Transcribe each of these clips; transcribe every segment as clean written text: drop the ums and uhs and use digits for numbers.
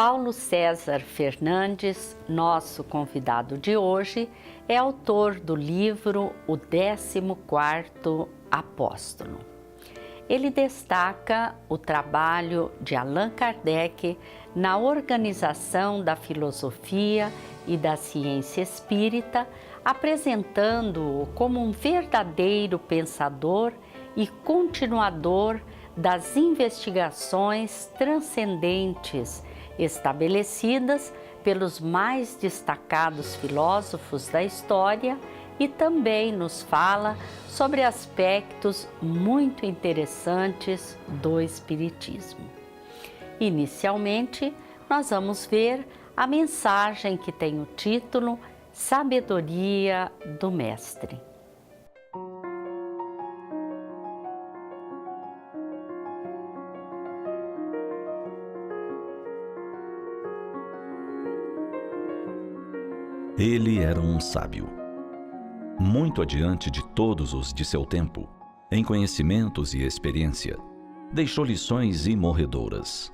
Paulo César Fernandes, nosso convidado de hoje, é autor do livro O 14º Apóstolo. Ele destaca o trabalho de Allan Kardec na organização da filosofia e da ciência espírita, apresentando-o como um verdadeiro pensador e continuador das investigações transcendentes estabelecidas pelos mais destacados filósofos da história e também nos fala sobre aspectos muito interessantes do Espiritismo. Inicialmente, nós vamos ver a mensagem que tem o título Sabedoria do Mestre. Ele era um sábio, muito adiante de todos os de seu tempo, em conhecimentos e experiência. Deixou lições imorredoras.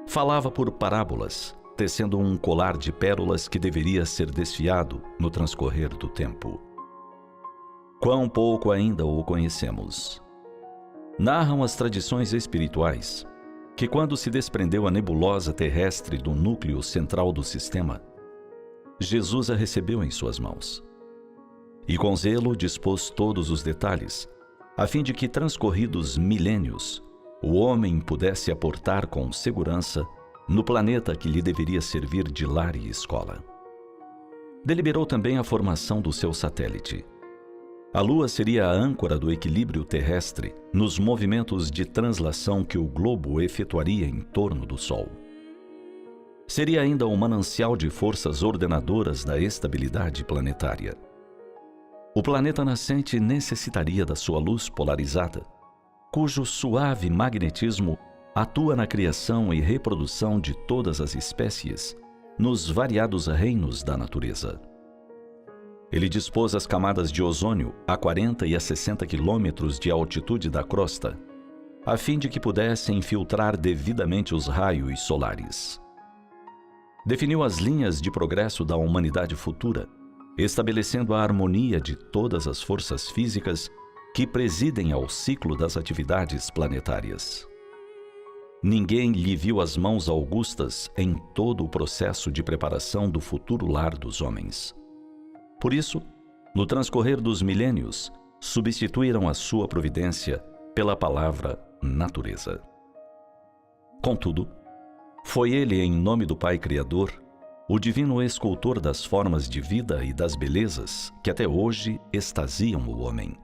Falava por parábolas, tecendo um colar de pérolas que deveria ser desfiado no transcorrer do tempo. Quão pouco ainda o conhecemos. Narram as tradições espirituais que, quando se desprendeu a nebulosa terrestre do núcleo central do sistema, Jesus a recebeu em suas mãos. E com zelo dispôs todos os detalhes, a fim de que, transcorridos milênios, o homem pudesse aportar com segurança no planeta que lhe deveria servir de lar e escola. Deliberou também a formação do seu satélite. A Lua seria a âncora do equilíbrio terrestre nos movimentos de translação que o globo efetuaria em torno do Sol. Seria ainda um manancial de forças ordenadoras da estabilidade planetária. O planeta nascente necessitaria da sua luz polarizada, cujo suave magnetismo atua na criação e reprodução de todas as espécies nos variados reinos da natureza. Ele dispôs as camadas de ozônio a 40 e a 60 quilômetros de altitude da crosta, a fim de que pudessem filtrar devidamente os raios solares. Definiu as linhas de progresso da humanidade futura, estabelecendo a harmonia de todas as forças físicas que presidem ao ciclo das atividades planetárias. Ninguém lhe viu as mãos augustas em todo o processo de preparação do futuro lar dos homens. Por isso, no transcorrer dos milênios, substituíram a sua providência pela palavra natureza. Contudo, foi ele, em nome do Pai Criador, o divino escultor das formas de vida e das belezas que até hoje extasiam o homem.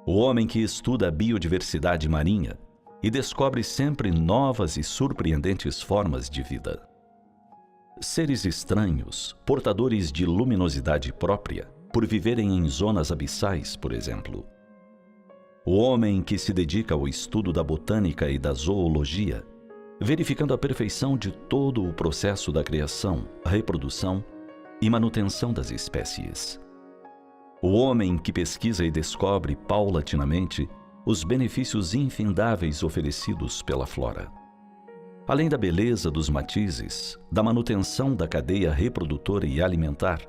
O homem que estuda a biodiversidade marinha e descobre sempre novas e surpreendentes formas de vida. Seres estranhos, portadores de luminosidade própria, por viverem em zonas abissais, por exemplo. O homem que se dedica ao estudo da botânica e da zoologia, verificando a perfeição de todo o processo da criação, reprodução e manutenção das espécies. O homem que pesquisa e descobre paulatinamente os benefícios infindáveis oferecidos pela flora. Além da beleza dos matizes, da manutenção da cadeia reprodutora e alimentar,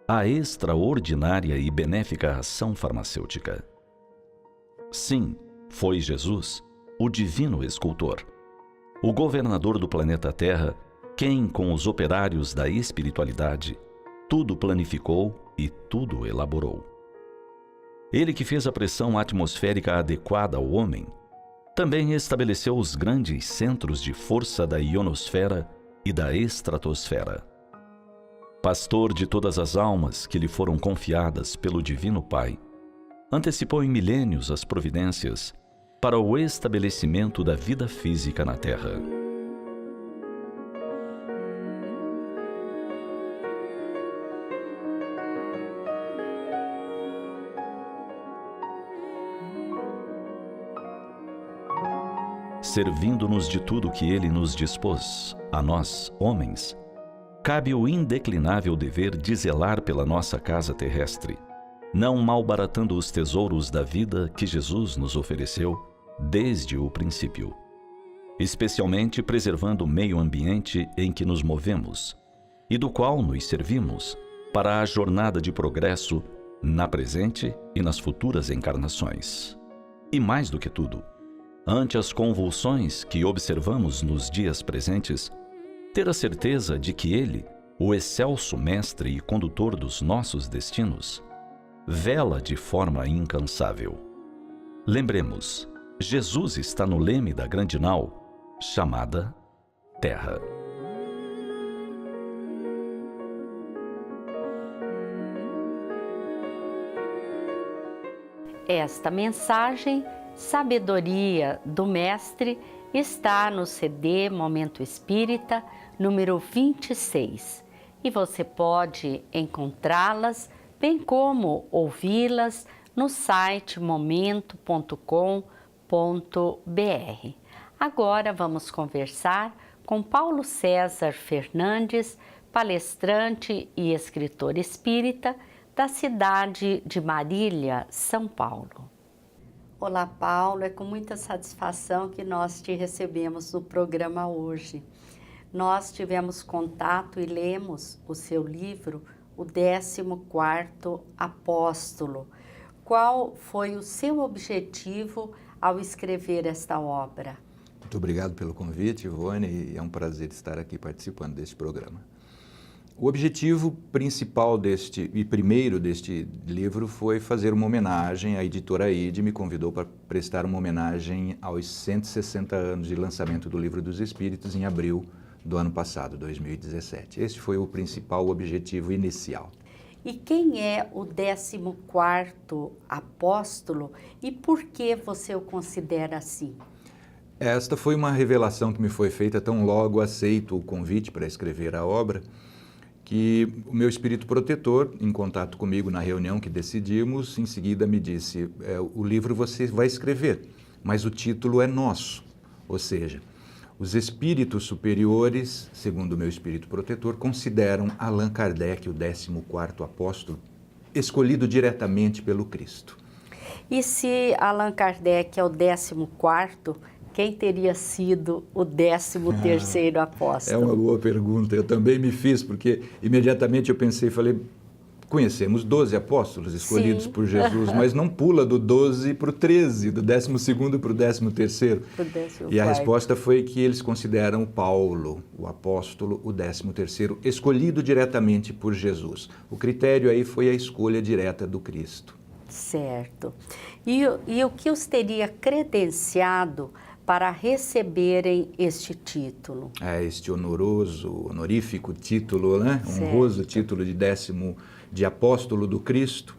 a extraordinária e benéfica ação farmacêutica. Sim, foi Jesus, o divino escultor, o governador do planeta Terra, quem, com os operários da espiritualidade, tudo planificou e tudo elaborou. Ele que fez a pressão atmosférica adequada ao homem, também estabeleceu os grandes centros de força da ionosfera e da estratosfera. Pastor de todas as almas que lhe foram confiadas pelo Divino Pai, antecipou em milênios as providências para o estabelecimento da vida física na Terra. Servindo-nos de tudo que Ele nos dispôs, a nós, homens, cabe o indeclinável dever de zelar pela nossa casa terrestre, não malbaratando os tesouros da vida que Jesus nos ofereceu desde o princípio. especialmente preservando o meio ambiente em que nos movemos e do qual nos servimos para a jornada de progresso na presente e nas futuras encarnações. E mais do que tudo, ante as convulsões que observamos nos dias presentes, ter a certeza de que Ele, o excelso mestre e condutor dos nossos destinos, vela de forma incansável. Lembremos, Jesus está no leme da grande nau, chamada Terra. Esta mensagem, Sabedoria do Mestre, está no CD Momento Espírita, número 26. E você pode encontrá-las, bem como ouvi-las, no site momento.com.br. Agora vamos conversar com Paulo César Fernandes, palestrante e escritor espírita da cidade de Marília, São Paulo. Olá, Paulo, é com muita satisfação que nós te recebemos no programa hoje. Nós tivemos contato e lemos o seu livro, O 14º Apóstolo. Qual foi o seu objetivo ao escrever esta obra? Muito obrigado pelo convite, Ivone, e é um prazer estar aqui participando deste programa. O objetivo principal e primeiro deste livro foi fazer uma homenagem. A editora Aide me convidou para prestar uma homenagem aos 160 anos de lançamento do Livro dos Espíritos em abril do ano passado, 2017. Esse foi o principal objetivo inicial. E quem é o 14º apóstolo e por que você o considera assim? Esta foi uma revelação que me foi feita tão logo aceito o convite para escrever a obra, que o meu espírito protetor, em contato comigo na reunião que decidimos, em seguida me disse, o livro você vai escrever, mas o título é nosso. Ou seja, os espíritos superiores, segundo o meu espírito protetor, consideram Allan Kardec o 14º apóstolo, escolhido diretamente pelo Cristo. E se Allan Kardec é o 14º, quem teria sido o 13º apóstolo? É uma boa pergunta, eu também me fiz, porque imediatamente eu pensei, falei, conhecemos 12 apóstolos escolhidos Sim. por Jesus, mas não pula do 12 para o 13, do 12º para o 13º. E a resposta foi que eles consideram Paulo, o apóstolo, o 13º, escolhido diretamente por Jesus. O critério aí foi a escolha direta do Cristo. Certo. E o que os teria credenciado para receberem este título? Este honorífico título, né? Certo. Honroso título de apóstolo do Cristo.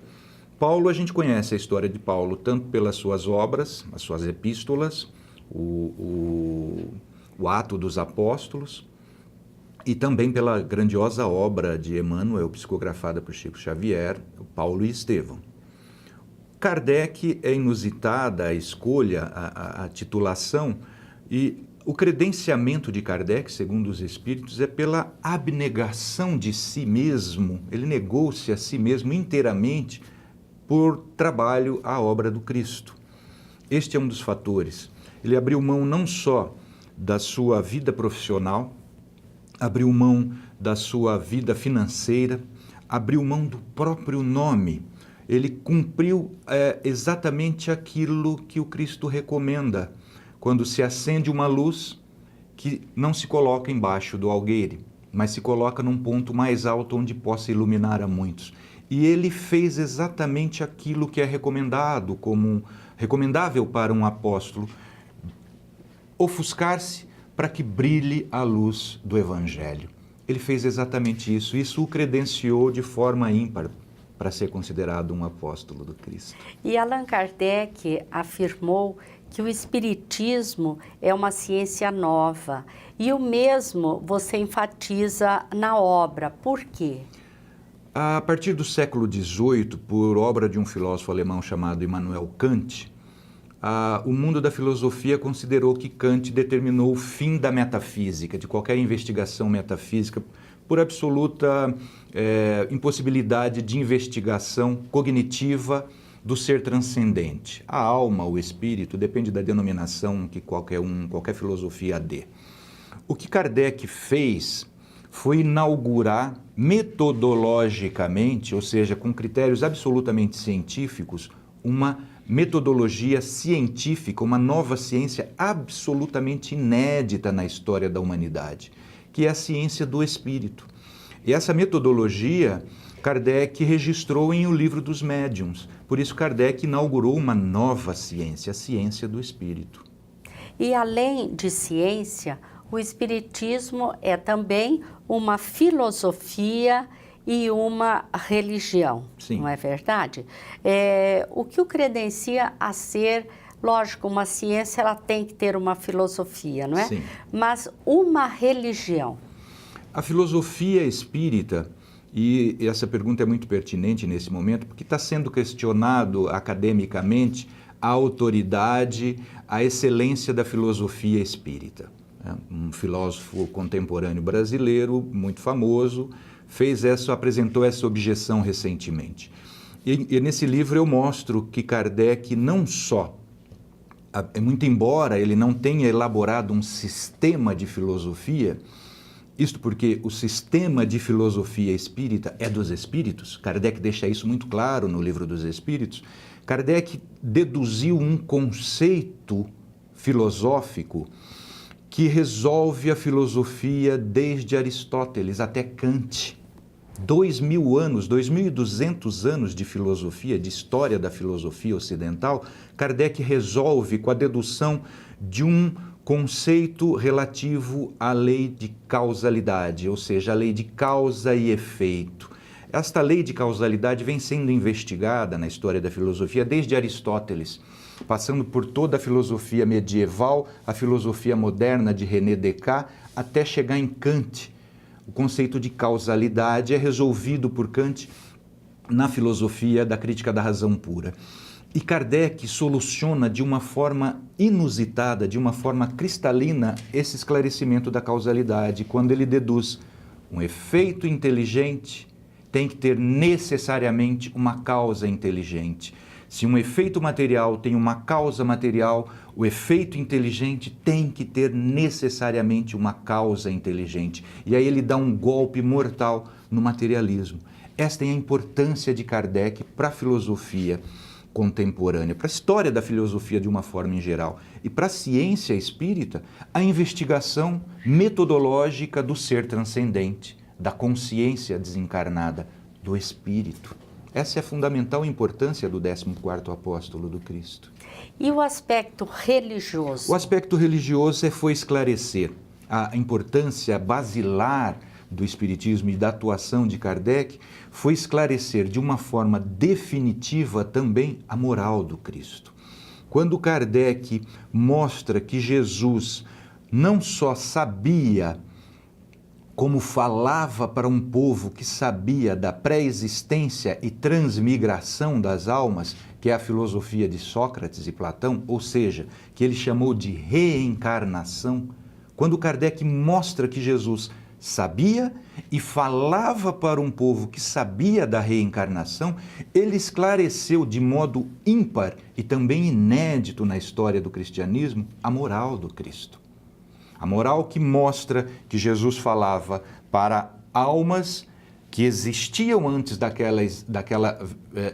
Paulo, a gente conhece a história de Paulo tanto pelas suas obras, as suas epístolas, o Ato dos Apóstolos, e também pela grandiosa obra de Emmanuel, psicografada por Chico Xavier, Paulo e Estevão. Kardec é inusitada a escolha, a titulação, e o credenciamento de Kardec, segundo os espíritos, é pela abnegação de si mesmo. Ele negou-se a si mesmo inteiramente por trabalho à obra do Cristo. Este é um dos fatores. Ele abriu mão não só da sua vida profissional, abriu mão da sua vida financeira, abriu mão do próprio nome. Ele cumpriu exatamente aquilo que o Cristo recomenda, quando se acende uma luz que não se coloca embaixo do algueire, mas se coloca num ponto mais alto onde possa iluminar a muitos. E ele fez exatamente aquilo que é recomendado, como recomendável para um apóstolo, ofuscar-se para que brilhe a luz do Evangelho. Ele fez exatamente isso, isso o credenciou de forma ímpar para ser considerado um apóstolo do Cristo. E Allan Kardec afirmou que o Espiritismo é uma ciência nova. E o mesmo você enfatiza na obra. Por quê? A partir do século XVIII, por obra de um filósofo alemão chamado Immanuel Kant, o mundo da filosofia considerou que Kant determinou o fim da metafísica, de qualquer investigação metafísica, por absoluta impossibilidade de investigação cognitiva do ser transcendente. A alma, o espírito, depende da denominação que qualquer filosofia dê. O que Kardec fez foi inaugurar metodologicamente, ou seja, com critérios absolutamente científicos, uma metodologia científica, uma nova ciência absolutamente inédita na história da humanidade, que é a ciência do espírito. E essa metodologia Kardec registrou em O Livro dos Médiuns. Por isso Kardec inaugurou uma nova ciência, a ciência do espírito. E além de ciência, o espiritismo é também uma filosofia e uma religião, Sim. não é verdade? O que o credencia a ser, lógico, uma ciência, ela tem que ter uma filosofia, não é? Sim. Mas uma religião. A filosofia espírita, e essa pergunta é muito pertinente nesse momento, porque está sendo questionado academicamente a autoridade, a excelência da filosofia espírita. Um filósofo contemporâneo brasileiro, muito famoso, apresentou essa objeção recentemente. E nesse livro eu mostro que Kardec não só, muito embora ele não tenha elaborado um sistema de filosofia, isto porque o sistema de filosofia espírita é dos espíritos, Kardec deixa isso muito claro no Livro dos Espíritos. Kardec deduziu um conceito filosófico que resolve a filosofia desde Aristóteles até Kant. 2.000 anos, 2.200 anos de filosofia, de história da filosofia ocidental, Kardec resolve com a dedução de um conceito relativo à lei de causalidade, ou seja, a lei de causa e efeito. Esta lei de causalidade vem sendo investigada na história da filosofia desde Aristóteles, passando por toda a filosofia medieval, a filosofia moderna de René Descartes, até chegar em Kant. O conceito de causalidade é resolvido por Kant na filosofia da crítica da razão pura. E Kardec soluciona de uma forma inusitada, de uma forma cristalina, esse esclarecimento da causalidade, quando ele deduz um efeito inteligente tem que ter necessariamente uma causa inteligente. Se um efeito material tem uma causa material, o efeito inteligente tem que ter necessariamente uma causa inteligente. E aí ele dá um golpe mortal no materialismo. Esta é a importância de Kardec para a filosofia contemporânea, para a história da filosofia de uma forma em geral. E para a ciência espírita, a investigação metodológica do ser transcendente, da consciência desencarnada, do espírito. Essa é a fundamental importância do 14º apóstolo do Cristo. E o aspecto religioso? O aspecto religioso foi esclarecer a importância basilar do espiritismo e da atuação de Kardec, foi esclarecer de uma forma definitiva também a moral do Cristo. Quando Kardec mostra que Jesus não só sabia como falava para um povo que sabia da pré-existência e transmigração das almas, que é a filosofia de Sócrates e Platão, ou seja, que ele chamou de reencarnação, quando Kardec mostra que Jesus sabia e falava para um povo que sabia da reencarnação, ele esclareceu de modo ímpar e também inédito na história do cristianismo a moral do Cristo. A moral que mostra que Jesus falava para almas que existiam antes daquela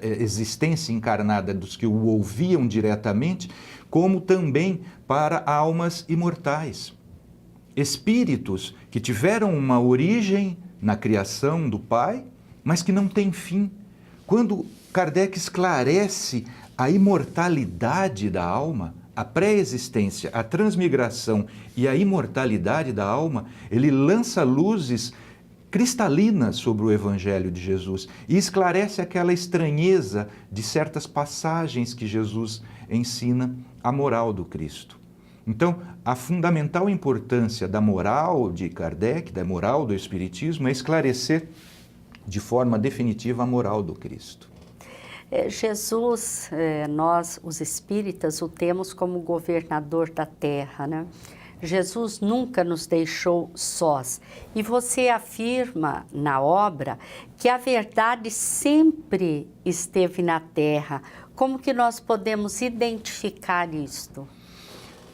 existência encarnada dos que o ouviam diretamente, como também para almas imortais. Espíritos que tiveram uma origem na criação do Pai, mas que não têm fim. Quando Kardec esclarece a imortalidade da alma, a pré-existência, a transmigração e a imortalidade da alma, ele lança luzes cristalinas sobre o Evangelho de Jesus e esclarece aquela estranheza de certas passagens que Jesus ensina a moral do Cristo. Então, a fundamental importância da moral de Kardec, da moral do Espiritismo, é esclarecer de forma definitiva a moral do Cristo. Jesus, nós, os espíritas, o temos como governador da terra, né? Jesus nunca nos deixou sós. E você afirma na obra que a verdade sempre esteve na terra, Como que nós podemos identificar isto?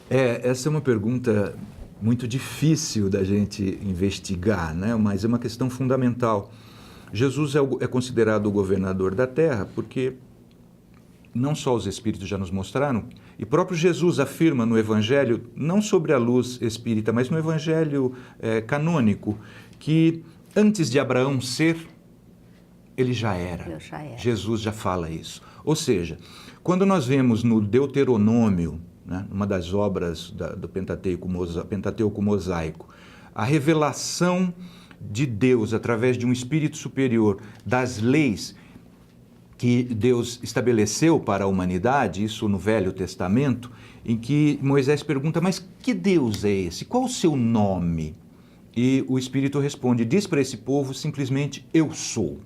Essa é uma pergunta muito difícil da gente investigar, né? Mas é uma questão fundamental. Jesus é considerado o governador da terra porque não só os Espíritos já nos mostraram, e próprio Jesus afirma no Evangelho, não sobre a luz espírita, mas no Evangelho canônico, que antes de Abraão ser, ele já era. Eu já era. Jesus já fala isso. Ou seja, quando nós vemos no Deuteronômio, né, uma das obras do Pentateuco Mosaico, a revelação de Deus através de um Espírito superior das leis que Deus estabeleceu para a humanidade, isso no Velho Testamento, em que Moisés pergunta, mas que Deus é esse? Qual o seu nome? E o Espírito responde, diz para esse povo simplesmente, eu sou.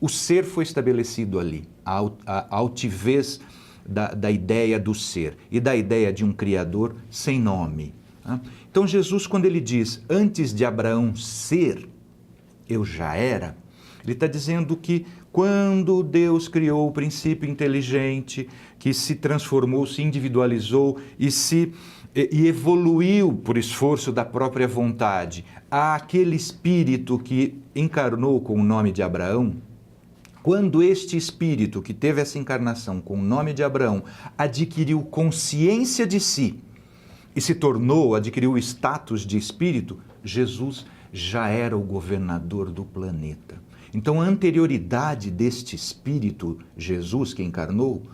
O ser foi estabelecido ali, a altivez da ideia do ser e da ideia de um Criador sem nome. Então Jesus, quando ele diz, antes de Abraão ser, eu já era, ele está dizendo que quando Deus criou o princípio inteligente, que se transformou, se individualizou e evoluiu por esforço da própria vontade, aquele espírito que encarnou com o nome de Abraão, quando este espírito que teve essa encarnação com o nome de Abraão adquiriu consciência de si e adquiriu o status de espírito, Jesus já era o governador do planeta. Então, a anterioridade deste Espírito, Jesus, que encarnou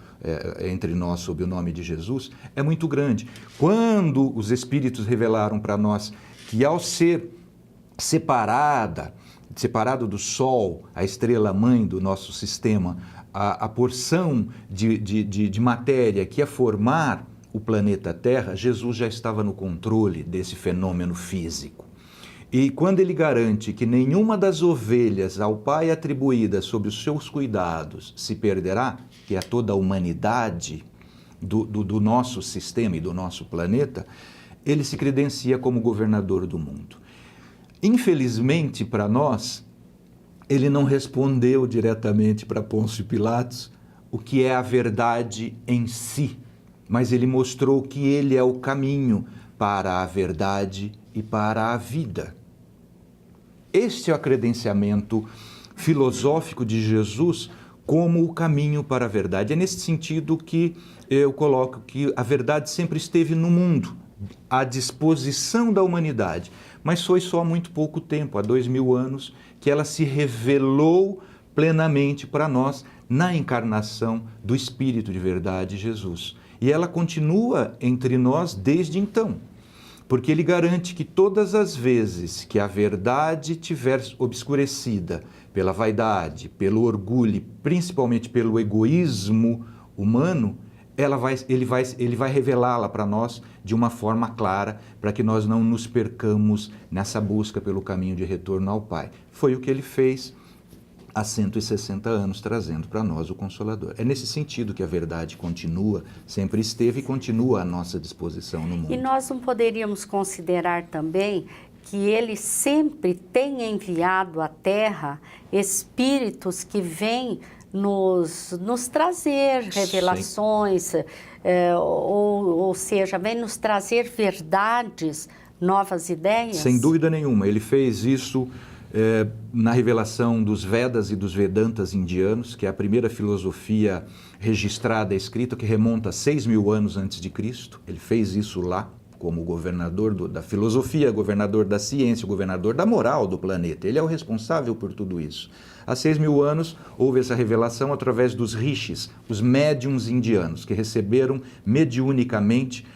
entre nós sob o nome de Jesus, é muito grande. Quando os Espíritos revelaram para nós que ao ser separado do Sol, a estrela-mãe do nosso sistema, a porção de matéria que ia formar o planeta Terra, Jesus já estava no controle desse fenômeno físico. E quando ele garante que nenhuma das ovelhas ao Pai atribuídas sob os seus cuidados se perderá, que é toda a humanidade do nosso sistema e do nosso planeta, ele se credencia como governador do mundo. Infelizmente para nós, ele não respondeu diretamente para Pôncio Pilatos o que é a verdade em si, mas ele mostrou que ele é o caminho para a verdade e para a vida. Este é o credenciamento filosófico de Jesus como o caminho para a verdade. É nesse sentido que eu coloco que a verdade sempre esteve no mundo, à disposição da humanidade, mas foi só há muito pouco tempo, há 2000 anos, que ela se revelou plenamente para nós na encarnação do Espírito de verdade, Jesus. E ela continua entre nós desde então, porque ele garante que todas as vezes que a verdade tiver obscurecida pela vaidade, pelo orgulho, principalmente pelo egoísmo humano, ele vai revelá-la para nós de uma forma clara, para que nós não nos percamos nessa busca pelo caminho de retorno ao Pai. Foi o que ele fez há 160 anos, trazendo para nós o Consolador. É nesse sentido que a verdade continua, sempre esteve e continua à nossa disposição no mundo. E nós não poderíamos considerar também que ele sempre tem enviado à Terra espíritos que vêm nos trazer revelações, ou seja, vem nos trazer verdades, novas ideias? Sem dúvida nenhuma, ele fez isso na revelação dos Vedas e dos Vedantas indianos, que é a primeira filosofia registrada, escrita, que remonta a 6.000 anos antes de Cristo. Ele fez isso lá como governador da filosofia, governador da ciência, governador da moral do planeta. Ele é o responsável por tudo isso. Há 6.000 anos houve essa revelação através dos rishis, os médiuns indianos, que receberam mediunicamente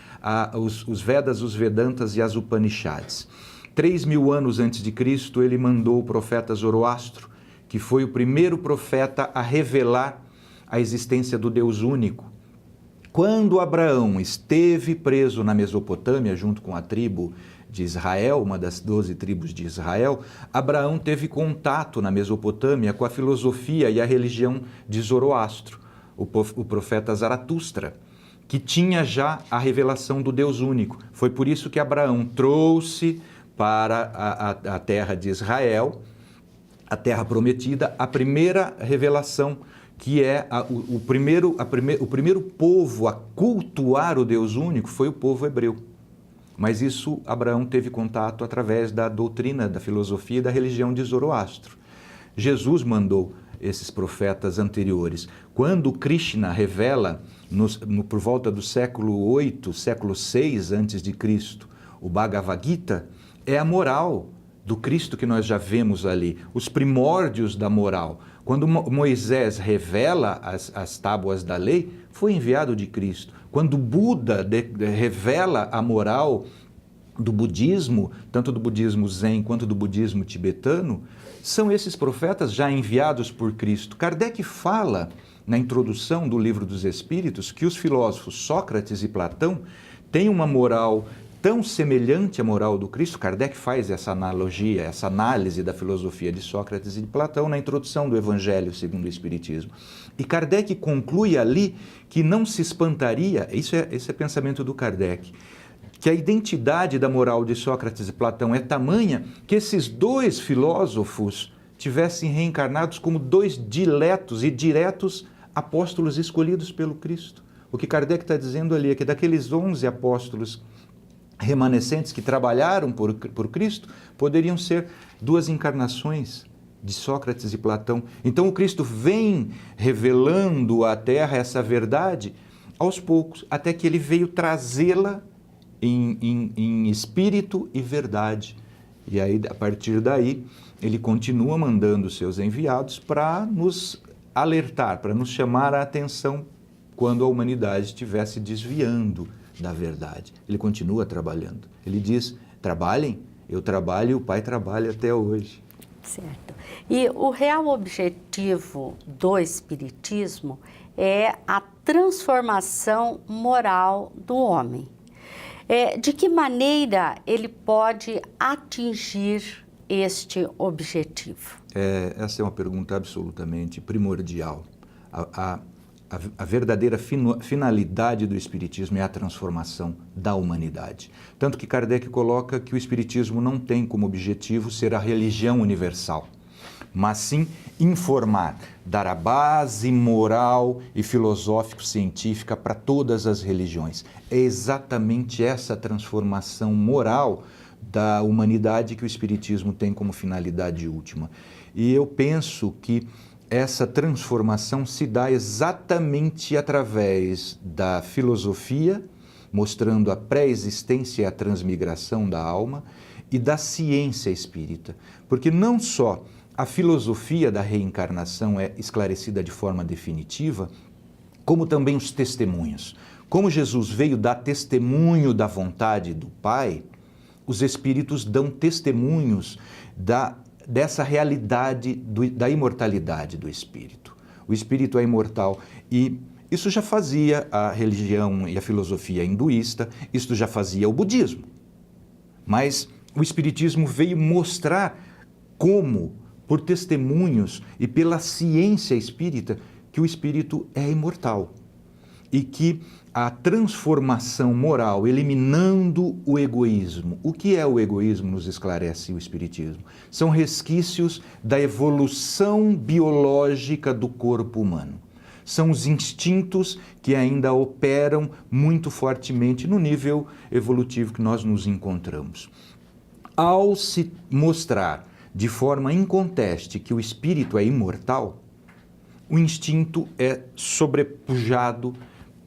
os Vedas, os Vedantas e as Upanishads. 3.000 anos antes de Cristo, ele mandou o profeta Zoroastro, que foi o primeiro profeta a revelar a existência do Deus único. Quando Abraão esteve preso na Mesopotâmia, junto com a tribo de Israel, uma das 12 tribos de Israel, Abraão teve contato na Mesopotâmia com a filosofia e a religião de Zoroastro, o profeta Zaratustra, que tinha já a revelação do Deus único. Foi por isso que Abraão trouxe para a terra de Israel, a terra prometida, a primeira revelação que é o primeiro povo a cultuar o Deus único foi o povo hebreu. Mas isso Abraão teve contato através da doutrina, da filosofia e da religião de Zoroastro. Jesus mandou esses profetas anteriores. Quando Krishna revela, por volta do século VIII, século VI a.C., o Bhagavad Gita, é a moral do Cristo que nós já vemos ali, os primórdios da moral. Quando Moisés revela as tábuas da lei, foi enviado de Cristo. Quando Buda revela a moral do budismo, tanto do budismo zen quanto do budismo tibetano, são esses profetas já enviados por Cristo. Kardec fala, na introdução do Livro dos Espíritos, que os filósofos Sócrates e Platão têm uma moral tão semelhante à moral do Cristo. Kardec faz essa analogia, essa análise da filosofia de Sócrates e de Platão na introdução do Evangelho segundo o Espiritismo. E Kardec conclui ali que não se espantaria, esse é pensamento do Kardec, que a identidade da moral de Sócrates e Platão é tamanha que esses dois filósofos tivessem reencarnados como dois diletos e diretos apóstolos escolhidos pelo Cristo. O que Kardec está dizendo ali é que daqueles 11 apóstolos remanescentes que trabalharam por Cristo, poderiam ser duas encarnações de Sócrates e Platão. Então o Cristo vem revelando à Terra essa verdade aos poucos, até que ele veio trazê-la em espírito e verdade. E aí, a partir daí, ele continua mandando seus enviados para nos alertar, para nos chamar a atenção quando a humanidade estiver se desviando da verdade. Ele continua trabalhando. Ele diz, trabalhem, eu trabalho e o Pai trabalha até hoje. Certo. E o real objetivo do Espiritismo é a transformação moral do homem. De que maneira ele pode atingir este objetivo? Essa é uma pergunta absolutamente primordial. A verdadeira finalidade do Espiritismo é a transformação da humanidade. Tanto que Kardec coloca que o Espiritismo não tem como objetivo ser a religião universal, mas sim informar, dar a base moral e filosófico-científica para todas as religiões. É exatamente essa transformação moral da humanidade que o Espiritismo tem como finalidade última. E eu penso que essa transformação se dá exatamente através da filosofia, mostrando a pré-existência e a transmigração da alma, e da ciência espírita. Porque não só a filosofia da reencarnação é esclarecida de forma definitiva, como também os testemunhos. Como Jesus veio dar testemunho da vontade do Pai, os espíritos dão testemunhos dessa realidade da imortalidade do espírito. O espírito é imortal e isso já fazia a religião e a filosofia hinduísta, isso já fazia o budismo. Mas o espiritismo veio mostrar como, por testemunhos e pela ciência espírita, que o espírito é imortal e que a transformação moral, eliminando o egoísmo. O que é o egoísmo, nos esclarece o Espiritismo? São resquícios da evolução biológica do corpo humano. São os instintos que ainda operam muito fortemente no nível evolutivo que nós nos encontramos. Ao se mostrar de forma inconteste que o espírito é imortal, o instinto é sobrepujado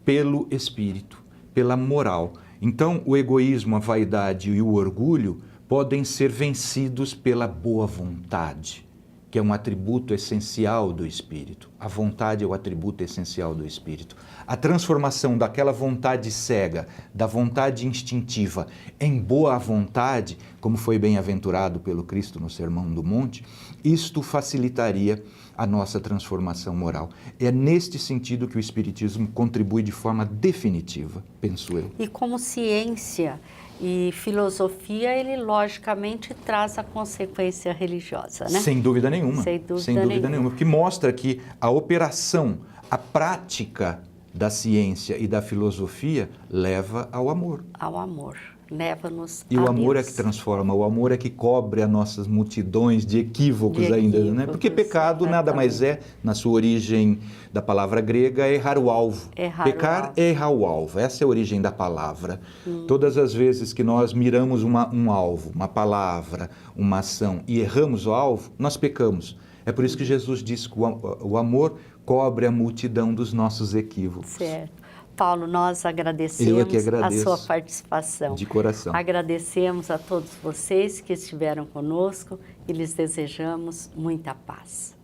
pelo espírito, pela moral. Então, o egoísmo, a vaidade e o orgulho podem ser vencidos pela boa vontade, que é um atributo essencial do espírito. A vontade é o atributo essencial do espírito. A transformação daquela vontade cega, da vontade instintiva, em boa vontade, como foi bem-aventurado pelo Cristo no Sermão do Monte, isto facilitaria a nossa transformação moral. É neste sentido que o Espiritismo contribui de forma definitiva, penso eu. E como ciência e filosofia, ele logicamente traz a consequência religiosa, né? Sem dúvida nenhuma. Sem dúvida nenhuma. Porque mostra que a operação, a prática da ciência e da filosofia leva ao amor. Ao amor. leva-nos E a o amor Deus. é que transforma, o amor é que cobre as nossas multidões de equívocos ainda, né? Porque pecado nada mais é, na sua origem da palavra grega, é errar o alvo. Pecar é errar o alvo, essa é a origem da palavra. Todas as vezes que nós miramos um alvo, uma palavra, uma ação e erramos o alvo, nós pecamos. É por isso que Jesus disse que o amor cobre a multidão dos nossos equívocos. Certo. Paulo, nós agradecemos Eu é que agradeço, a sua participação. de coração. Agradecemos a todos vocês que estiveram conosco e lhes desejamos muita paz.